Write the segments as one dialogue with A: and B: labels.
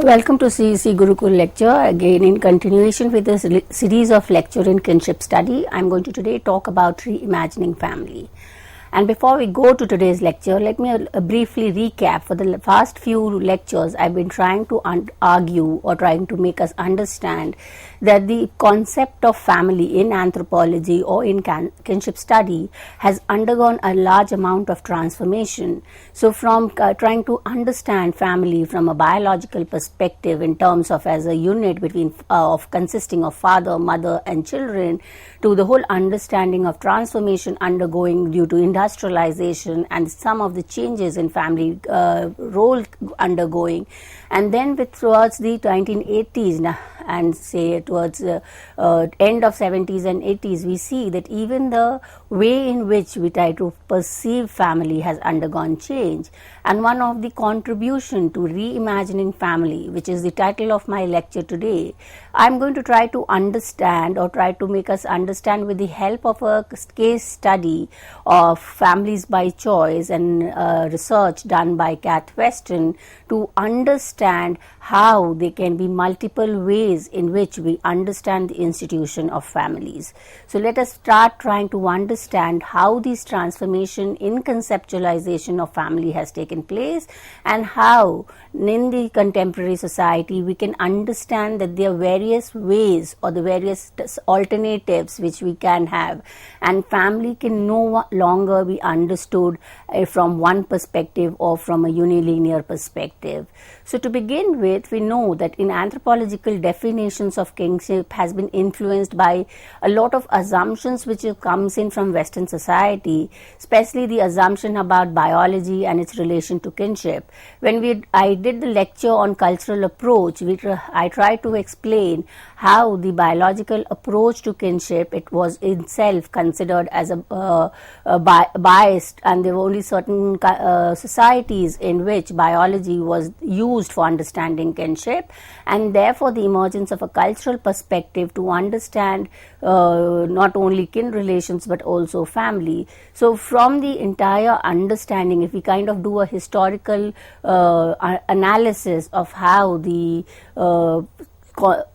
A: Welcome to CEC Gurukul lecture, again in continuation with this series of lecture in kinship study. I am going to today talk about reimagining family. And before we go to today's lecture, let me briefly recap. For the past few lectures, I have been trying to argue or trying to make us understand that the concept of family in anthropology or in kinship study has undergone a large amount of transformation. So from trying to understand family from a biological perspective in terms of as a unit between of consisting of father, mother and children, to the whole understanding of transformation undergoing due to industrialization and some of the changes in family role undergoing, and then towards the 1980s and say towards end of 70s and 80s, we see that even the way in which we try to perceive family has undergone change. And one of the contribution to reimagining family, which is the title of my lecture today, I am going to try to understand or try to make us understand with the help of a case study of families by choice and research done by Kath Weston to understand how there can be multiple ways in which we understand the institution of families. So let us start trying to understand how this transformation in conceptualization of family has taken place and how in the contemporary society we can understand that there are various ways or the various alternatives which we can have, and family can no longer be understood from one perspective or from a unilinear perspective. So to begin with, we know that in anthropological definitions of kinship has been influenced by a lot of assumptions which comes in from Western society, especially the assumption about biology and its relation to kinship. When I did the lecture on cultural approach, I tried to explain how the biological approach to kinship, it was itself considered as a biased, and there were only certain societies in which biology was used for understanding kinship, and therefore the emergence of a cultural perspective to understand not only kin relations but also family. So from the entire understanding, if we kind of do a historical analysis of how the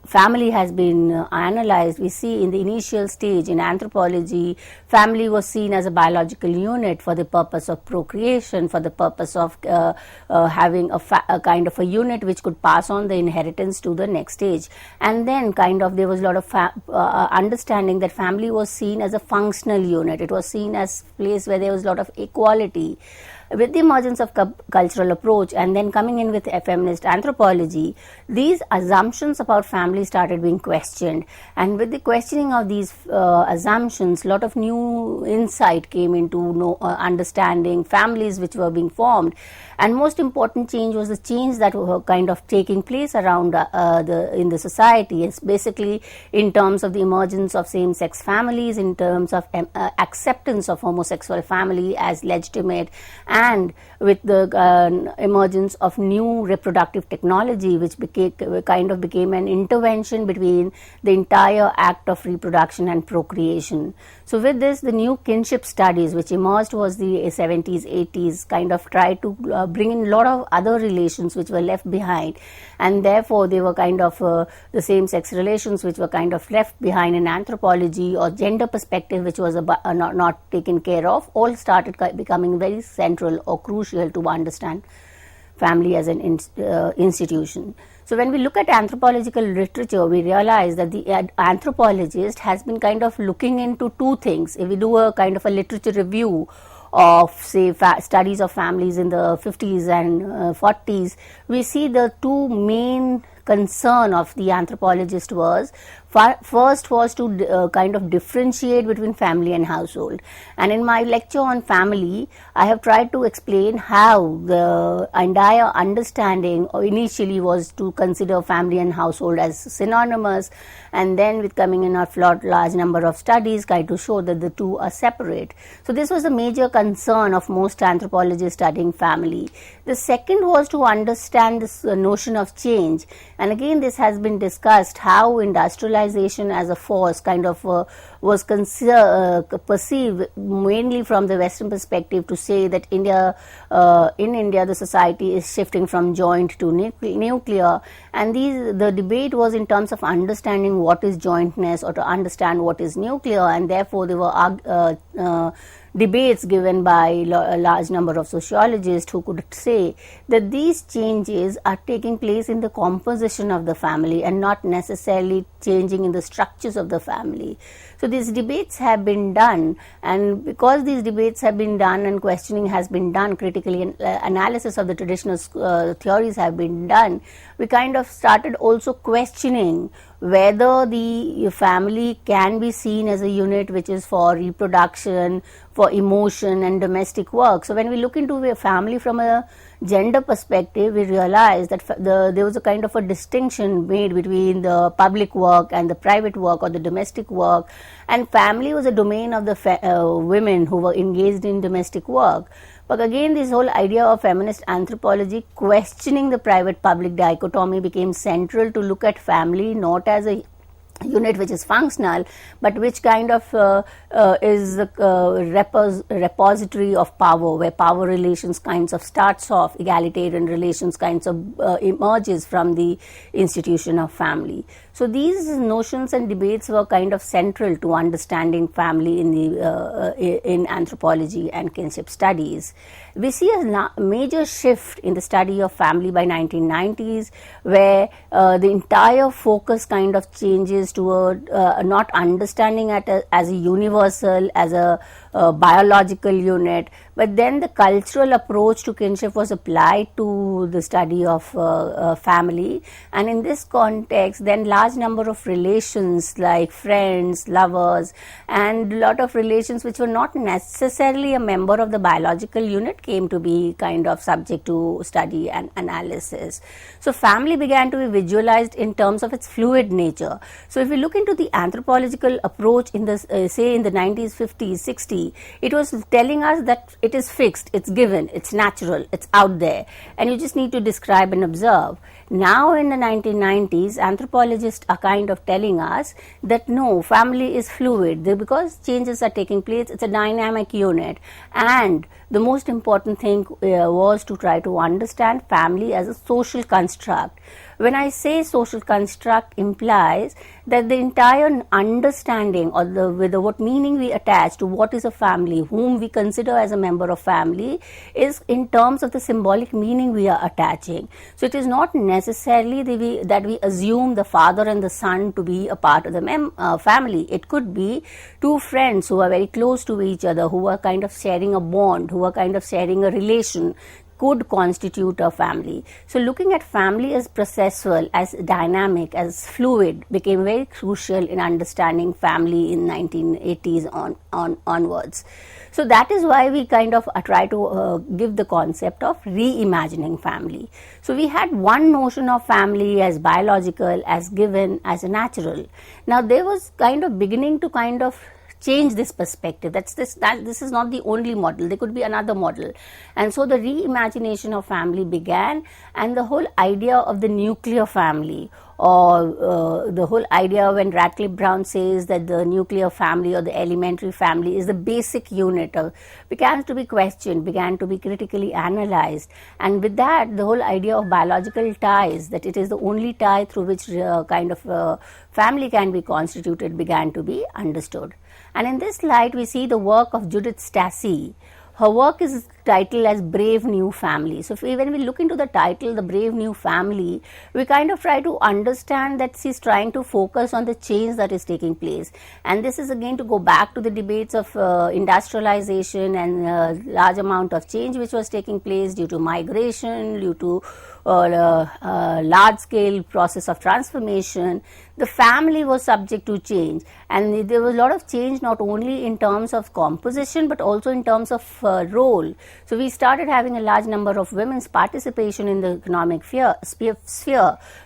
A: family has been analyzed, we see in the initial stage in anthropology, family was seen as a biological unit for the purpose of procreation, for the purpose of having a kind of a unit which could pass on the inheritance to the next stage. And then kind of there was a lot of understanding that family was seen as a functional unit. It was seen as a place where there was a lot of equality. With the emergence of cultural approach and then coming in with feminist anthropology, these assumptions about family started being questioned, and with the questioning of these assumptions, a lot of new insight came into understanding families which were being formed. And most important change was the change that were kind of taking place around in the society. It's basically in terms of the emergence of same-sex families, in terms of acceptance of homosexual family as legitimate, and with the emergence of new reproductive technology, which became an intervention between the entire act of reproduction and procreation. So with this, the new kinship studies which emerged was the 70s, 80s, kind of tried to bring in a lot of other relations which were left behind, and therefore they were kind of the same-sex relations which were kind of left behind in anthropology, or gender perspective which was not taken care of, all started becoming very central or crucial to understand family as an institution. So when we look at anthropological literature, we realize that the anthropologist has been kind of looking into two things. If we do a kind of a literature review of say studies of families in the 50s and 40s, we see the two main concern of the anthropologist was first was to kind of differentiate between family and household. And in my lecture on family, I have tried to explain how the entire understanding initially was to consider family and household as synonymous, and then with coming in a large number of studies try to show that the two are separate. So this was a major concern of most anthropologists studying family. The second was to understand this notion of change, and again this has been discussed how industrialization industrialization as a force kind of was perceived mainly from the Western perspective to say that in India the society is shifting from joint to nuclear, and the debate was in terms of understanding what is jointness or to understand what is nuclear, and therefore there were debates given by a large number of sociologists who could say that these changes are taking place in the composition of the family and not necessarily changing in the structures of the family. So these debates have been done, and because these debates have been done and questioning has been done, critically analysis of the traditional theories have been done, we kind of started also questioning whether the family can be seen as a unit which is for reproduction, for emotion and domestic work. So when we look into a family from a gender perspective, we realize that there was a kind of a distinction made between the public work and the private work or the domestic work, and family was a domain of the women who were engaged in domestic work. But again, this whole idea of feminist anthropology questioning the private public dichotomy became central to look at family not as a unit which is functional, but which kind of is a repository of power, where power relations kinds of starts off, egalitarian relations kinds of emerges from the institution of family. So these notions and debates were kind of central to understanding family in anthropology and kinship studies. We see a major shift in the study of family by 1990s, where the entire focus kind of changes toward not understanding it as a universal, as a biological unit, but then the cultural approach to kinship was applied to the study of family, and in this context then large number of relations like friends, lovers, and a lot of relations which were not necessarily a member of the biological unit came to be kind of subject to study and analysis. So family began to be visualized in terms of its fluid nature. So if we look into the anthropological approach in the say in the 90s, 50s, 60s, it was telling us that it is fixed, it's given, it's natural, it's out there, and you just need to describe and observe. Now in the 1990s, anthropologists are kind of telling us that no, family is fluid because changes are taking place, it's a dynamic unit, and the most important thing was to try to understand family as a social construct. When I say social construct implies that the entire understanding or what meaning we attach to what is a family, whom we consider as a member of family, is in terms of the symbolic meaning we are attaching. So it is not necessarily that we assume the father and the son to be a part of the family. It could be two friends who are very close to each other, who are kind of sharing a bond, who are kind of sharing a relation, could constitute a family. So looking at family as processual, as dynamic, as fluid became very crucial in understanding family in 1980s onwards. So that is why we kind of try to give the concept of reimagining family. So we had one notion of family as biological, as given, as a natural. Now there was kind of beginning to kind of change this perspective. This is not the only model. There could be another model. And so the reimagination of family began, and the whole idea of the nuclear family, or the whole idea when Radcliffe Brown says that the nuclear family or the elementary family is the basic unit, began to be questioned, began to be critically analyzed. And with that, the whole idea of biological ties, that it is the only tie through which kind of family can be constituted, began to be understood. And in this light, we see the work of Judith Stacy. Her work is titled as Brave New Family. So when we look into the title, The Brave New Family, we kind of try to understand that she's trying to focus on the change that is taking place. And this is again to go back to the debates of industrialization and large amount of change which was taking place due to migration, due to large scale process of transformation. The family was subject to change, and there was a lot of change not only in terms of composition but also in terms of role. So we started having a large number of women's participation in the economic sphere.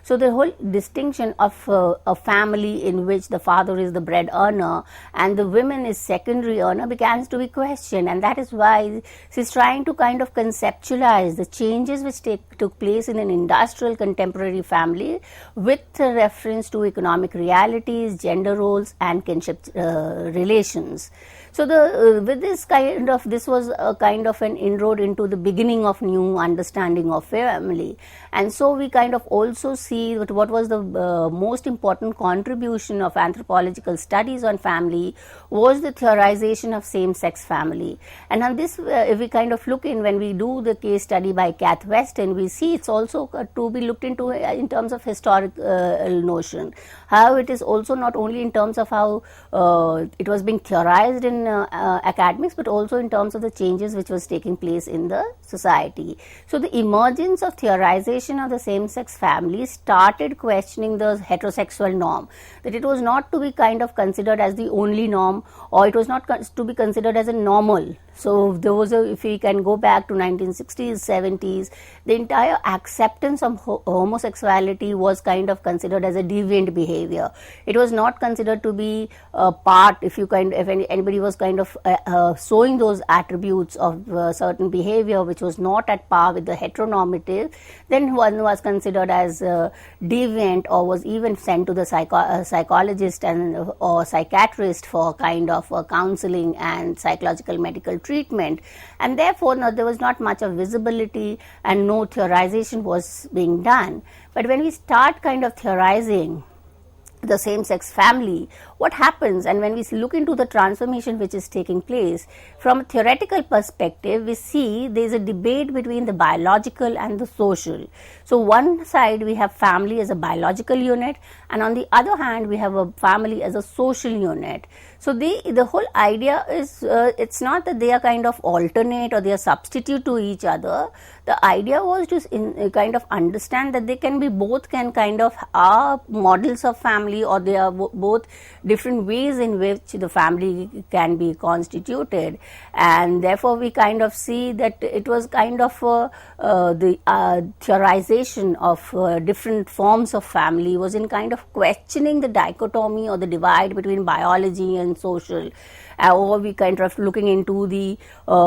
A: So the whole distinction of a family in which the father is the bread earner and the women is secondary earner begins to be questioned, and that is why she's trying to kind of conceptualize the changes which took place in an industrial contemporary family with reference to economic realities, gender roles, and kinship relations. So with this was a kind of an inroad into the beginning of new understanding of family, and so we kind of also see what was the most important contribution of anthropological studies on family was the theorization of same-sex family. And on this, if we kind of look in when we do the case study by Kath Weston, we see it's also to be looked into in terms of historical notion, how it is also not only in terms of how it was being theorized in academics, but also in terms of the changes which was taking place in the society. So the emergence of theorization of the same-sex family started questioning the heterosexual norm, that it was not to be kind of considered as the only norm, or it was not to be considered as a normal. So there was if we can go back to 1960s, 70s, the entire acceptance of homosexuality was kind of considered as a deviant behavior. It was not considered to be a part, if anybody was kind of showing those attributes of certain behavior which was not at par with the heteronormative, then one was considered as deviant, or was even sent to the psychologist and or psychiatrist for kind of counseling and psychological medical treatment, and therefore there was not much of visibility and no theorization was being done. But when we start kind of theorizing the same-sex family, what happens, and when we look into the transformation which is taking place, from a theoretical perspective, we see there is a debate between the biological and the social. So one side we have family as a biological unit, and on the other hand we have a family as a social unit. So the whole idea is it's not that they are kind of alternate or they are substitute to each other. The idea was to kind of understand that they can be both, can kind of are models of family, or they are both different ways in which the family can be constituted, and therefore we kind of see that it was kind of the theorization of different forms of family was in kind of questioning the dichotomy or the divide between biology and social, or we kind of looking into the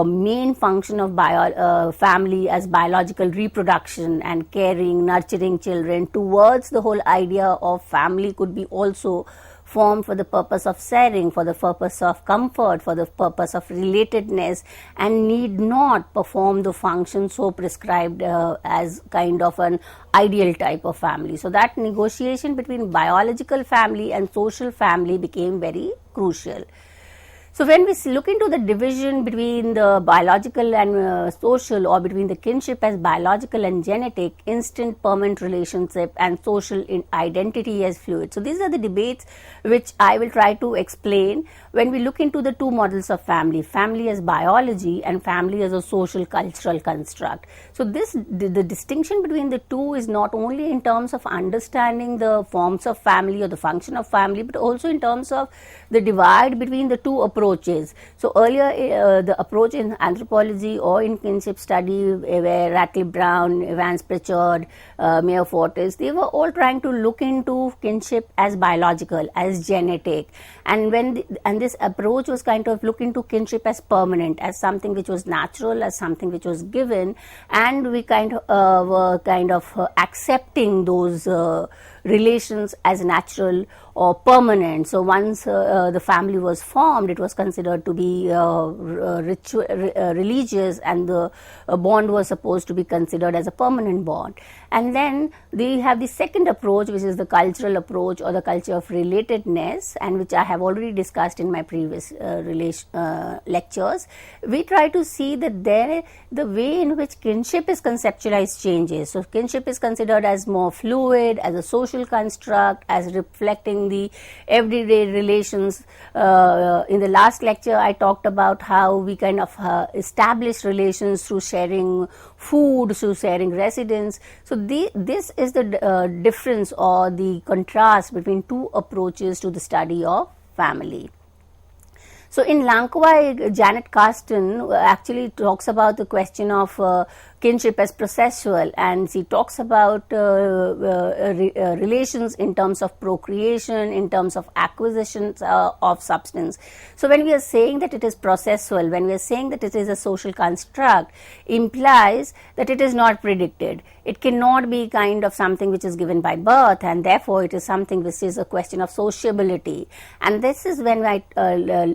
A: main function of family as biological reproduction and caring, nurturing children, towards the whole idea of family could be also formed for the purpose of sharing, for the purpose of comfort, for the purpose of relatedness, and need not perform the function so prescribed as kind of an ideal type of family. So that negotiation between biological family and social family became very crucial. So when we look into the division between the biological and social, or between the kinship as biological and genetic, instant permanent relationship, and social identity as fluid. So these are the debates which I will try to explain when we look into the two models of family, family as biology and family as a social cultural construct. So the distinction between the two is not only in terms of understanding the forms of family or the function of family, but also in terms of the divide between the two approaches. So earlier the approach in anthropology or in kinship study where Ratcliffe Brown, Evans Pritchard, Mayor Fortis, they were all trying to look into kinship as biological, as genetic, and this approach was kind of look into kinship as permanent, as something which was natural, as something which was given, and we kind of were kind of accepting those relations as natural or permanent. So once the family was formed, it was considered to be religious, and the bond was supposed to be considered as a permanent bond. And then they have the second approach, which is the cultural approach or the culture of relatedness, and which I have already discussed in my previous lectures. We try to see that the way in which kinship is conceptualized changes. So kinship is considered as more fluid, as a social construct, as reflecting the everyday relations. In the last lecture, I talked about how we kind of establish relations through sharing food, through sharing residence. So this is the difference or the contrast between two approaches to the study of family. So in Lankawai, Janet Carsten actually talks about the question of kinship as processual, and she talks about relations in terms of procreation, in terms of acquisitions of substance. So when we are saying that it is processual, when we are saying that it is a social construct, implies that it is not predicted. It cannot be kind of something which is given by birth, and therefore it is something which is a question of sociability. And this is when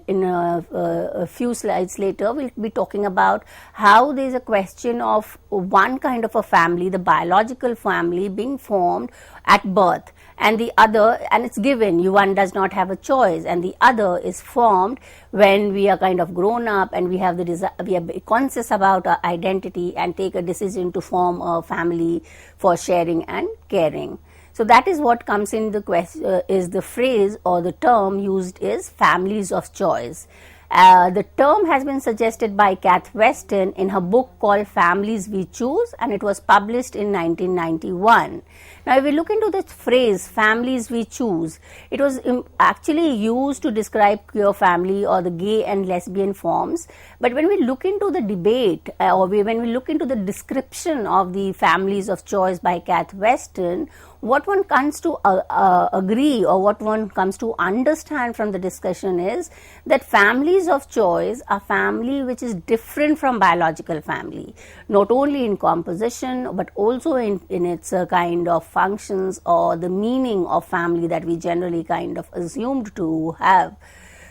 A: in a few slides later, we'll be talking about how there is a question of one kind of a family, the biological family, being formed at birth, and the other, and it's given, one does not have a choice, and the other is formed when we are kind of grown up and we have the desire, we are conscious about our identity and take a decision to form a family for sharing and caring. So that is what comes in the question, is the phrase or the term used is families of choice. The term has been suggested by Kath Weston in her book called Families We Choose, and it was published in 1991. Now, if we look into this phrase, families we choose, it was actually used to describe queer family or the gay and lesbian forms. But when we look into the debate, when we look into the description of the families of choice by Kath Weston, what one comes to agree, or what one comes to understand from the discussion is that families of choice are family which is different from biological family, not only in composition but also in its kind of functions or the meaning of family that we generally kind of assumed to have.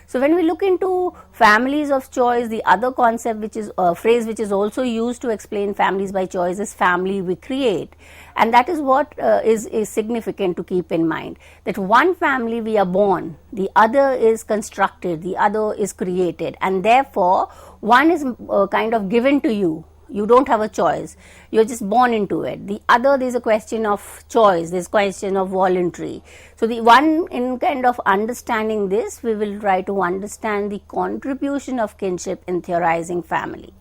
A: So when we look into families of choice, the other concept which is a phrase which is also used to explain families by choice is family we create. And that is what is significant to keep in mind, that one family we are born, the other is constructed, the other is created, and therefore one is kind of given to you. You don't have a choice. You're just born into it. The other, there's a question of choice. There's a question of voluntary. So the one, in kind of understanding this, we will try to understand the contribution of kinship in theorizing family.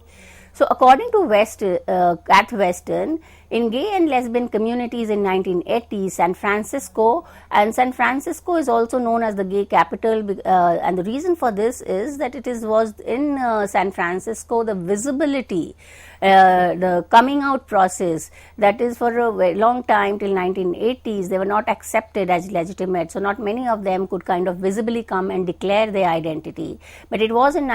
A: So according to Kath Weston, in gay and lesbian communities in 1980, San Francisco is also known as the gay capital, and the reason for this is that it was in San Francisco the visibility, the coming out process, that is for a very long time till 1980s they were not accepted as legitimate, so not many of them could kind of visibly come and declare their identity. But it was in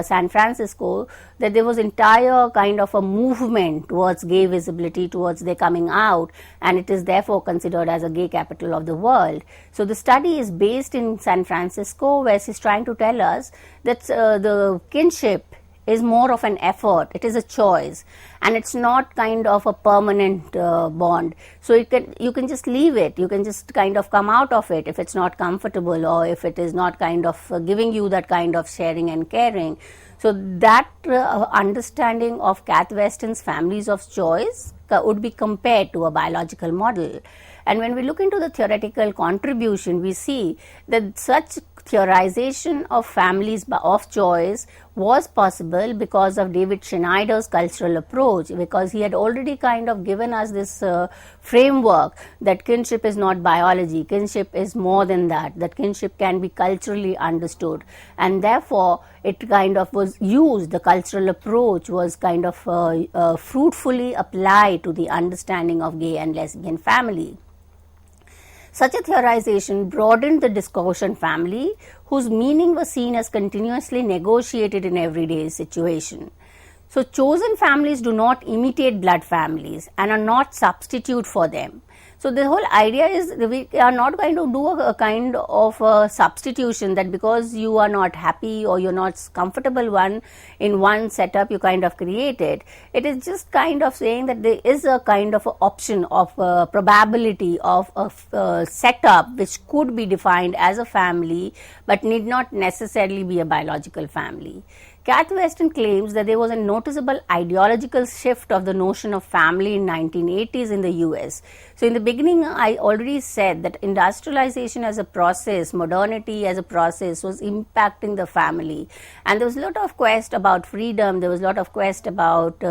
A: San Francisco that there was entire kind of a movement towards gay visibility, towards their coming out, and it is therefore considered as a gay capital of the world. So the study is based in San Francisco, where she's trying to tell us that the kinship is more of an effort, it is a choice, and it's not kind of a permanent bond. So you can just leave it, you can just kind of come out of it if it's not comfortable, or if it is not kind of giving you that kind of sharing and caring. So that understanding of Kath Weston's families of choice would be compared to a biological model. And when we look into the theoretical contribution, we see that such theorization of families of choice was possible because of David Schneider's cultural approach, because he had already kind of given us this framework that kinship is not biology, kinship is more than that, that kinship can be culturally understood, and therefore it kind of was used, the cultural approach was kind of fruitfully applied to the understanding of gay and lesbian family. Such a theorization broadened the discussion family, whose meaning was seen as continuously negotiated in everyday situation. So chosen families do not imitate blood families and are not substitute for them. So the whole idea is we are not going to do a kind of a substitution, that because you are not happy or you're not comfortable in one setup you kind of create it. It is just kind of saying that there is a kind of a option of a probability of a setup which could be defined as a family but need not necessarily be a biological family. Kath Weston claims that there was a noticeable ideological shift of the notion of family in 1980s in the US. So in the beginning, I already said that industrialization as a process, modernity as a process was impacting the family. And there was a lot of quest about freedom, there was a lot of quest about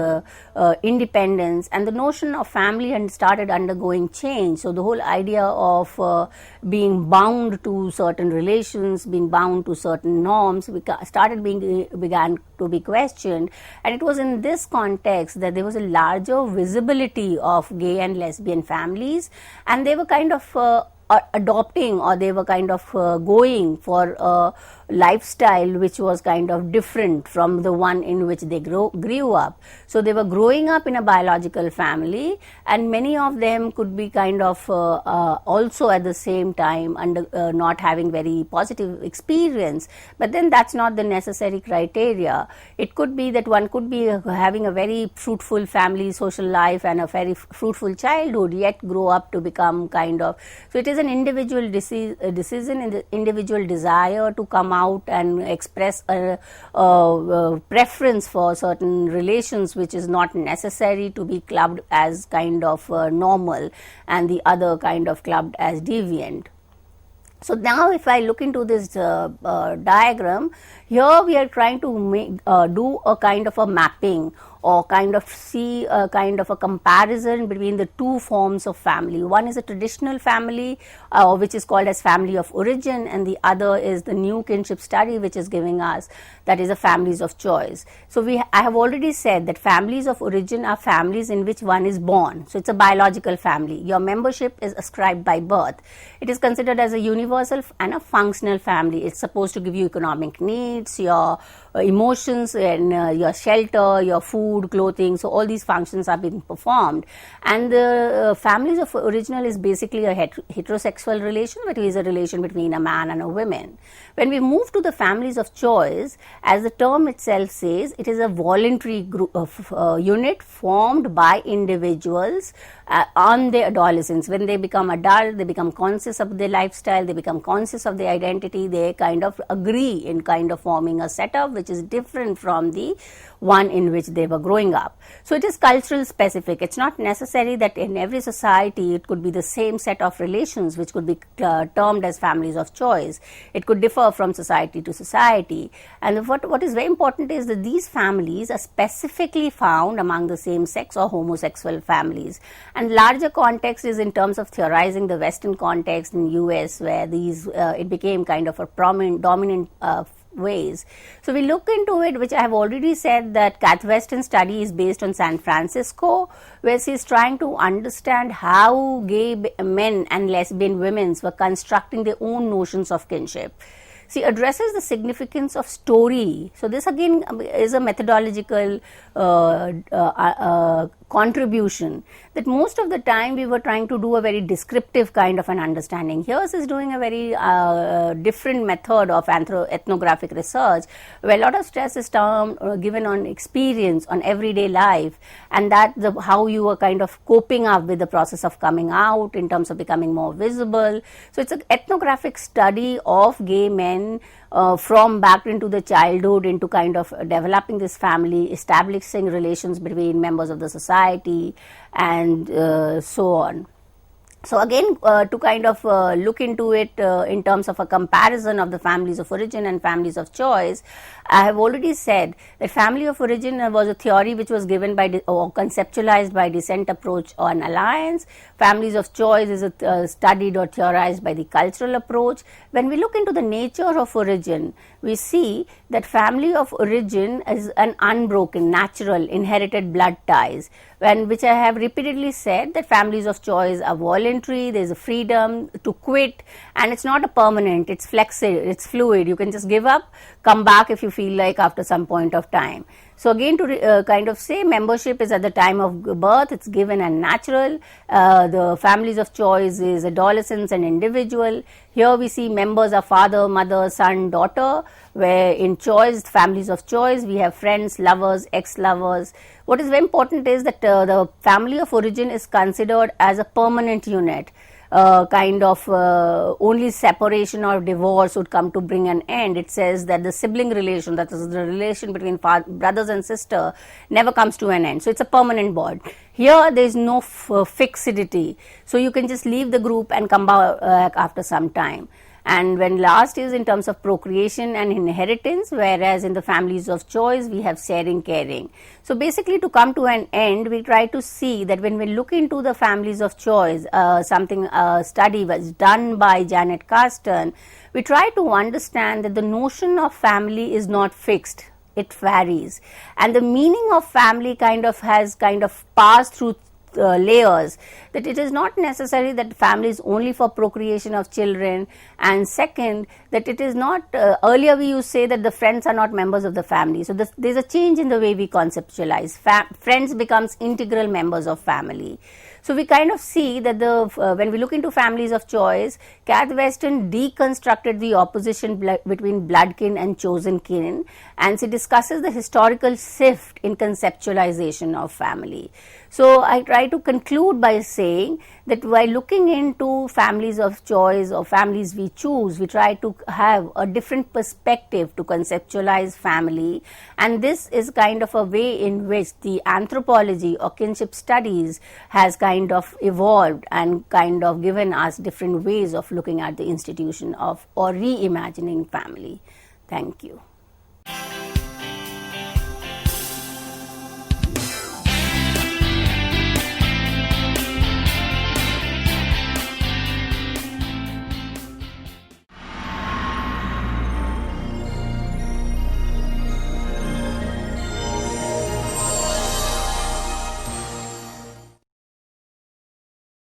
A: independence, and the notion of family had started undergoing change. So the whole idea of being bound to certain relations, being bound to certain norms, began to be questioned, and it was in this context that there was a larger visibility of gay and lesbian families, and they were kind of adopting, or they were kind of going for a lifestyle which was kind of different from the one in which they grew up. So they were growing up in a biological family, and many of them could be kind of also at the same time not having very positive experience. But then that's not the necessary criteria. It could be that one could be having a very fruitful family, social life, and a very fruitful childhood, yet grow up to become kind of, so it is an individual decision in the individual desire to come out and express a preference for certain relations which is not necessary to be clubbed as kind of normal, and the other kind of clubbed as deviant. So now if I look into this diagram, here we are trying to do a kind of a mapping, or kind of see a kind of a comparison between the two forms of family. One is a traditional family, which is called as family of origin, and the other is the new kinship study, which is giving us, that is, a families of choice. So I have already said that families of origin are families in which one is born. So it's a biological family. Your membership is ascribed by birth. It is considered as a universal and a functional family. It's supposed to give you economic needs, your emotions, and your shelter, your food, clothing. So all these functions are being performed, and the families of original is basically a heterosexual relation, which is a relation between a man and a woman. When we move to the families of choice, as the term itself says, it is a voluntary group of unit formed by individuals on their adolescence. When they become adult, they become conscious of their lifestyle, they become conscious of their identity, they kind of agree in kind of forming a setup which is different from the one in which they were growing up. So it is cultural specific. It's not necessary that in every society it could be the same set of relations which could be termed as families of choice. It could differ from society to society. And what is very important is that these families are specifically found among the same sex or homosexual families. And larger context is in terms of theorizing the Western context in US, where these it became kind of a dominant ways. So we look into it, which I have already said that Kath Weston's study is based on San Francisco, where she is trying to understand how gay men and lesbian women were constructing their own notions of kinship. She addresses the significance of story. So this again is a methodological contribution, that most of the time we were trying to do a very descriptive kind of an understanding. Here she is doing a very different method of ethnographic research, where a lot of stress is given on experience, on everyday life, and that how you are kind of coping up with the process of coming out in terms of becoming more visible. So it's an ethnographic study of gay men from back into the childhood, into kind of developing this family, establishing relations between members of the society, and so on. So again, to kind of look into it in terms of a comparison of the families of origin and families of choice, I have already said that family of origin was a theory which was given by or conceptualized by descent approach on alliance. Families of choice is studied or theorized by the cultural approach. When we look into the nature of origin, we see that family of origin is an unbroken, natural, inherited blood ties, which I have repeatedly said that families of choice are voluntary, there is a freedom to quit, and it's not a permanent, it's flexible, it's fluid. You can just give up, come back if you feel like after some point of time. So again, to kind of say membership is at the time of birth, it's given and natural. The families of choice is adolescents and individual. Here we see members are father, mother, son, daughter, where in choice, families of choice, we have friends, lovers, ex-lovers. What is very important is that the family of origin is considered as a permanent unit. only separation or divorce would come to bring an end. It says that the sibling relation, that is the relation between brothers and sister, never comes to an end. So it's a permanent bond. Here there is no fixity, so you can just leave the group and come back after some time. And when last is in terms of procreation and inheritance, whereas in the families of choice we have sharing, caring. So basically, to come to an end, we try to see that when we look into the families of choice, study was done by Janet Carsten, we try to understand that the notion of family is not fixed. It varies, and the meaning of family has passed through layers, that it is not necessary that family is only for procreation of children, and second, that it is not earlier we used to say that the friends are not members of the family. So there's a change in the way we conceptualize. Friends becomes integral members of family. So we kind of see that when we look into families of choice, Cath Weston deconstructed the opposition between bloodkin and chosen kin, and she discusses the historical shift in conceptualization of family. So I try to conclude by saying that while looking into families of choice or families we choose, we try to have a different perspective to conceptualize family, and this is kind of a way in which the anthropology or kinship studies has kind of evolved and kind of given us different ways of looking at the institution of or reimagining family. Thank you.